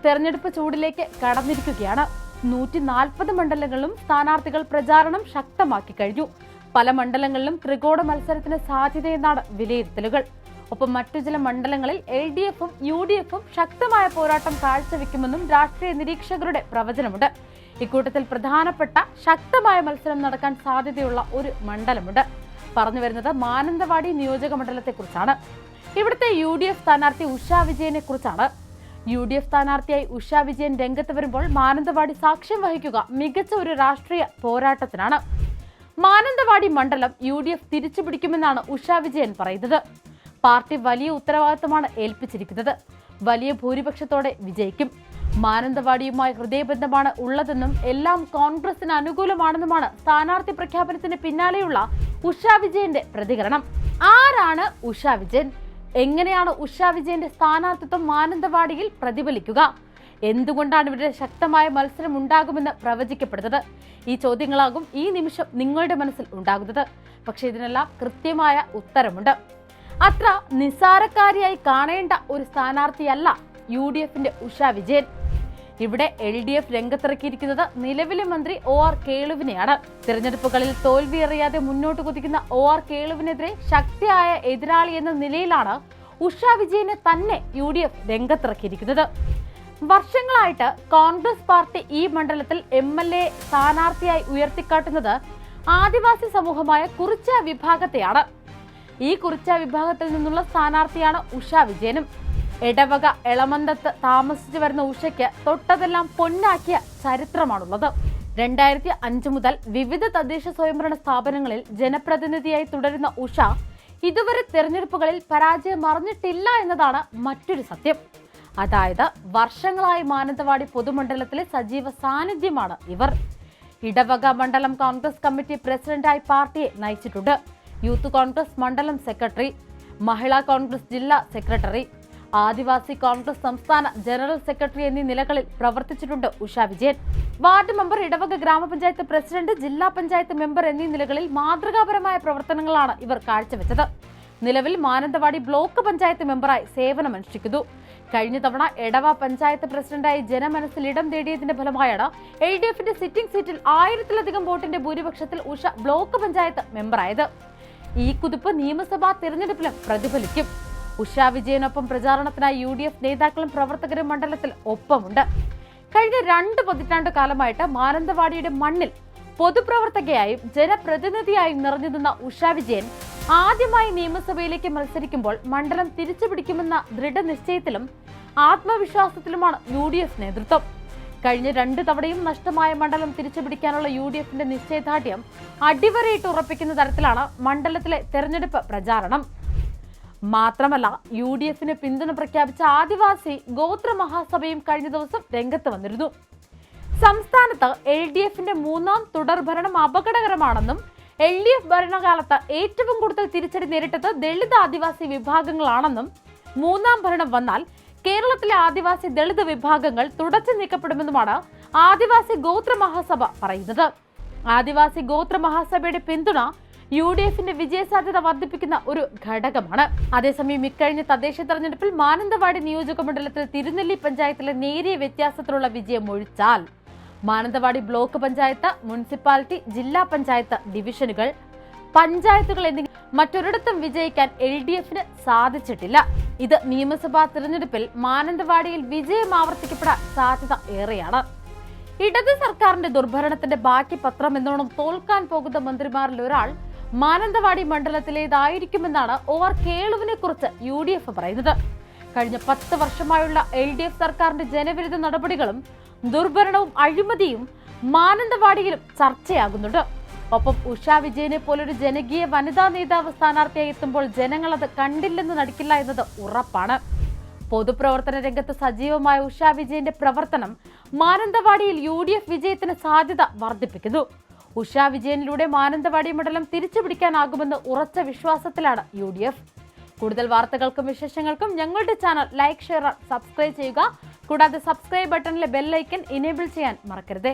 തെരഞ്ഞെടുപ്പ് ചൂടിലേക്ക് കടന്നിരിക്കുകയാണ്. 140 മണ്ഡലങ്ങളിലും സ്ഥാനാർത്ഥികൾ പ്രചാരണം ശക്തമാക്കി കഴിഞ്ഞു. പല മണ്ഡലങ്ങളിലും ത്രികോണ മത്സരത്തിന് സാധ്യതയെന്നാണ് വിലയിരുത്തലുകൾ. ഒപ്പം മറ്റു ചില മണ്ഡലങ്ങളിൽ LDFും UDFും ശക്തമായ പോരാട്ടം കാഴ്ചവെക്കുമെന്നും രാഷ്ട്രീയ നിരീക്ഷകരുടെ പ്രവചനമുണ്ട്. ഇക്കൂട്ടത്തിൽ പ്രധാനപ്പെട്ട ശക്തമായ മത്സരം നടക്കാൻ സാധ്യതയുള്ള ഒരു മണ്ഡലമുണ്ട്. പറഞ്ഞു വരുന്നത് മാനന്തവാടി നിയോജക മണ്ഡലത്തെക്കുറിച്ചാണ്. ഇവിടുത്തെ UDF സ്ഥാനാർത്ഥി ഉഷ വിജയനെ കുറിച്ചാണ്. UDF സ്ഥാനാർത്ഥിയായി ഉഷ വിജയൻ രംഗത്ത് വരുമ്പോൾ മാനന്തവാടി സാക്ഷ്യം വഹിക്കുക മികച്ച ഒരു രാഷ്ട്രീയ പോരാട്ടത്തിനാണ്. മാനന്തവാടി മണ്ഡലം UDF തിരിച്ചുപിടിക്കുമെന്നാണ് ഉഷ വിജയൻ പറയുന്നത്. പാർട്ടി വലിയ ഉത്തരവാദിത്തമാണ് ഏൽപ്പിച്ചിരിക്കുന്നത്. വലിയ ഭൂരിപക്ഷത്തോടെ വിജയിക്കും. മാനന്തവാടിയുമായി ഹൃദയബന്ധമാണ് ഉള്ളതെന്നും എല്ലാം കോൺഗ്രസിന് അനുകൂലമാണെന്നുമാണ് സ്ഥാനാർത്ഥി പ്രഖ്യാപനത്തിന് പിന്നാലെയുള്ള ഉഷ വിജയന്റെ പ്രതികരണം. ആരാണ് ഉഷ വിജയൻ? എങ്ങനെയാണ് ഉഷ വിജയന്റെ സ്ഥാനാർത്ഥിത്വം മാനന്തവാടിയിൽ പ്രതിഫലിക്കുക? എന്തുകൊണ്ടാണ് ഇവിടെ ശക്തമായ മത്സരം ഉണ്ടാകുമെന്ന് പ്രവചിക്കപ്പെടുന്നത്? ഈ ചോദ്യങ്ങളാകും ഈ നിമിഷം നിങ്ങളുടെ മനസ്സിൽ ഉണ്ടാകുന്നത്. പക്ഷെ ഇതിനെല്ലാം കൃത്യമായ ഉത്തരമുണ്ട്. അത്ര നിസ്സാരക്കാരിയായി കാണേണ്ട ഒരു സ്ഥാനാർത്ഥിയല്ല UDFന്റെ ഉഷ വിജയൻ. ഇവിടെ LDF രംഗത്തിറക്കിയിരിക്കുന്നത് നിലവിലെ മന്ത്രി OR കേളുവിനെയാണ്. തിരഞ്ഞെടുപ്പുകളിൽ തോൽവിയറിയാതെ മുന്നോട്ട് കുതിക്കുന്ന OR കേളുവിനെതിരെ ശക്തിയായ എതിരാളി എന്ന നിലയിലാണ് ഉഷ വിജയനെ തന്നെ UDF രംഗത്തിറക്കിയിരിക്കുന്നത്. വർഷങ്ങളായിട്ട് കോൺഗ്രസ് പാർട്ടി ഈ മണ്ഡലത്തിൽ MLA സ്ഥാനാർത്ഥിയായി ഉയർത്തിക്കാട്ടുന്നത് ആദിവാസി സമൂഹമായ കുറിച്യ വിഭാഗത്തെയാണ്. ഈ കുറിച്യ വിഭാഗത്തിൽ നിന്നുള്ള സ്ഥാനാർത്ഥിയാണ് ഉഷ വിജയനും. എടവക എളമന്തത്ത് താമസിച്ചു വരുന്ന ഉഷയ്ക്ക് തൊട്ടതെല്ലാം പൊന്നാക്കിയ ചരിത്രമാണുള്ളത്. 2005 മുതൽ വിവിധ തദ്ദേശ സ്വയംഭരണ സ്ഥാപനങ്ങളിൽ ജനപ്രതിനിധിയായി തുടരുന്ന ഉഷ ഇതുവരെ തെരഞ്ഞെടുപ്പുകളിൽ പരാജയം അറിഞ്ഞിട്ടില്ല എന്നതാണ് മറ്റൊരു സത്യം. അതായത് വർഷങ്ങളായി മാനന്തവാടി പൊതുമണ്ഡലത്തിലെ സജീവ സാന്നിധ്യമാണ് ഇവർ. ഇടവക മണ്ഡലം കോൺഗ്രസ് കമ്മിറ്റി പ്രസിഡന്റായി പാർട്ടിയെ നയിച്ചിട്ടുണ്ട്. യൂത്ത് കോൺഗ്രസ് മണ്ഡലം സെക്രട്ടറി, മഹിളാ കോൺഗ്രസ് ജില്ലാ സെക്രട്ടറി, ആദിവാസി കോൺഗ്രസ് സംസ്ഥാന ജനറൽ സെക്രട്ടറി എന്നീ നിലകളിൽ പ്രവർത്തിച്ചിട്ടുണ്ട് ഉഷ വിജയൻ. വാർഡ് മെമ്പർ, ഇടവക ഗ്രാമപഞ്ചായത്ത് പ്രസിഡന്റ്, ജില്ലാ പഞ്ചായത്ത് മെമ്പർ എന്നീ നിലകളിൽ മാതൃകാപരമായ പ്രവർത്തനങ്ങളാണ് ഇവർ കാഴ്ചവെച്ചത്. നിലവിൽ മാനന്തവാടി ബ്ലോക്ക് പഞ്ചായത്ത് മെമ്പറായി സേവനമനുഷ്ഠിക്കുന്നു. കഴിഞ്ഞ തവണ എടവ പഞ്ചായത്ത് പ്രസിഡന്റായി ജനമനസ്സിൽ ഇടം നേടിയതിന്റെ ഫലമായാണ് LDFന്റെ സിറ്റിംഗ് സീറ്റിൽ 1000-ലധികം വോട്ടിന്റെ ഭൂരിപക്ഷത്തിൽ ഉഷ ബ്ലോക്ക് പഞ്ചായത്ത് മെമ്പറായത്. ഈ കുതിപ്പ് നിയമസഭാ തിരഞ്ഞെടുപ്പിലും പ്രതിഫലിക്കും. ഉഷ വിജയനൊപ്പം പ്രചാരണത്തിനായി UDF നേതാക്കളും പ്രവർത്തകരും മണ്ഡലത്തിൽ ഒപ്പമുണ്ട്. കഴിഞ്ഞ 2 പതിറ്റാണ്ട് കാലമായിട്ട് മാനന്തവാടിയുടെ മണ്ണിൽ പൊതുപ്രവർത്തകയായും ജനപ്രതിനിധിയായും നിറഞ്ഞു നിന്ന ഉഷ വിജയൻ ആദ്യമായി നിയമസഭയിലേക്ക് മത്സരിക്കുമ്പോൾ മണ്ഡലം തിരിച്ചുപിടിക്കുമെന്ന ദൃഢനിശ്ചയത്തിലും ആത്മവിശ്വാസത്തിലുമാണ് UDF നേതൃത്വം. കഴിഞ്ഞ 2 തവണയും നഷ്ടമായ മണ്ഡലം തിരിച്ചുപിടിക്കാനുള്ള UDFന്റെ നിശ്ചയദാർഢ്യം അടിവരയിട്ട് ഉറപ്പിക്കുന്ന തരത്തിലാണ് മണ്ഡലത്തിലെ തെരഞ്ഞെടുപ്പ് പ്രചാരണം. മാത്രമല്ല, UDFന് പിന്തുണ പ്രഖ്യാപിച്ച ആദിവാസി ഗോത്ര മഹാസഭയും കഴിഞ്ഞ ദിവസം രംഗത്ത് വന്നിരുന്നു. സംസ്ഥാനത്ത് LDFന്റെ 3ാം തുടർഭരണം അപകടകരമാണെന്നും LDF ഭരണകാലത്ത് ഏറ്റവും കൂടുതൽ തിരിച്ചടി നേരിട്ടത് ദളിത് ആദിവാസി വിഭാഗങ്ങളാണെന്നും 3ാം ഭരണം വന്നാൽ കേരളത്തിലെ ആദിവാസി ദളിത് വിഭാഗങ്ങൾ തുടച്ചു നീക്കപ്പെടുമെന്നുമാണ് ആദിവാസി ഗോത്ര മഹാസഭ പറയുന്നത്. ആദിവാസി ഗോത്ര മഹാസഭയുടെ പിന്തുണ UDFന്റെ വിജയസാധ്യത വർദ്ധിപ്പിക്കുന്ന ഒരു ഘടകമാണ്. അതേസമയം ഇക്കഴിഞ്ഞ തദ്ദേശ തെരഞ്ഞെടുപ്പിൽ മാനന്തവാടി നിയോജക മണ്ഡലത്തിൽ തിരുനെല്ലി പഞ്ചായത്തിലെ നേരിയ വ്യത്യാസത്തിലുള്ള വിജയം ഒഴിച്ചാൽ മാനന്തവാടി ബ്ലോക്ക് പഞ്ചായത്ത്, മുനിസിപ്പാലിറ്റി, ജില്ലാ പഞ്ചായത്ത് ഡിവിഷനുകൾ, പഞ്ചായത്തുകൾ എന്നിവ മറ്റൊരിടത്തും വിജയിക്കാൻ LDFന് സാധിച്ചിട്ടില്ല. ഇത് നിയമസഭാ തിരഞ്ഞെടുപ്പിൽ മാനന്തവാടിയിൽ വിജയം ആവർത്തിക്കപ്പെടാൻ സാധ്യത ഏറെയാണ്. ഇടത് സർക്കാരിന്റെ ദുർഭരണത്തിന്റെ ബാക്കി പത്രം എന്നോണം തോൽക്കാൻ പോകുന്ന മന്ത്രിമാരിൽ ഒരാൾ മാനന്തവാടി മണ്ഡലത്തിലേതായിരിക്കുമെന്നാണ് OR കേളുവിനെ കുറിച്ച് UDF പറയുന്നത്. കഴിഞ്ഞ 10 വർഷമായുള്ള LDF സർക്കാരിന്റെ ജനവിരുദ്ധ നടപടികളും ദുർഭരണവും അഴിമതിയും മാനന്തവാടിയിലും ചർച്ചയാകുന്നുണ്ട്. ഒപ്പം ഉഷ വിജയനെ പോലൊരു ജനകീയ വനിതാ നേതാവ് സ്ഥാനാർത്ഥിയായി എത്തുമ്പോൾ ജനങ്ങൾ അത് കണ്ടില്ലെന്ന് നടിക്കില്ല എന്നത് ഉറപ്പാണ്. പൊതുപ്രവർത്തന രംഗത്ത് സജീവമായ ഉഷ വിജയന്റെ പ്രവർത്തനം മാനന്തവാടിയിൽ UDF വിജയത്തിന് സാധ്യത വർദ്ധിപ്പിക്കുന്നു. ഉഷ വിജയനിലൂടെ മാനന്തവാടി മണ്ഡലം തിരിച്ചുപിടിക്കാനാകുമെന്ന് ഉറച്ച വിശ്വാസത്തിലാണ് UDF. കൂടുതൽ വാർത്തകൾക്കും വിശേഷങ്ങൾക്കും ഞങ്ങളുടെ ചാനൽ ലൈക്ക്, ഷെയർ, സബ്സ്ക്രൈബ് ചെയ്യുക. കൂടാതെ സബ്സ്ക്രൈബ് ബട്ടണിലെ ബെൽ ഐക്കൺ എനേബിൾ ചെയ്യാൻ മറക്കരുത്.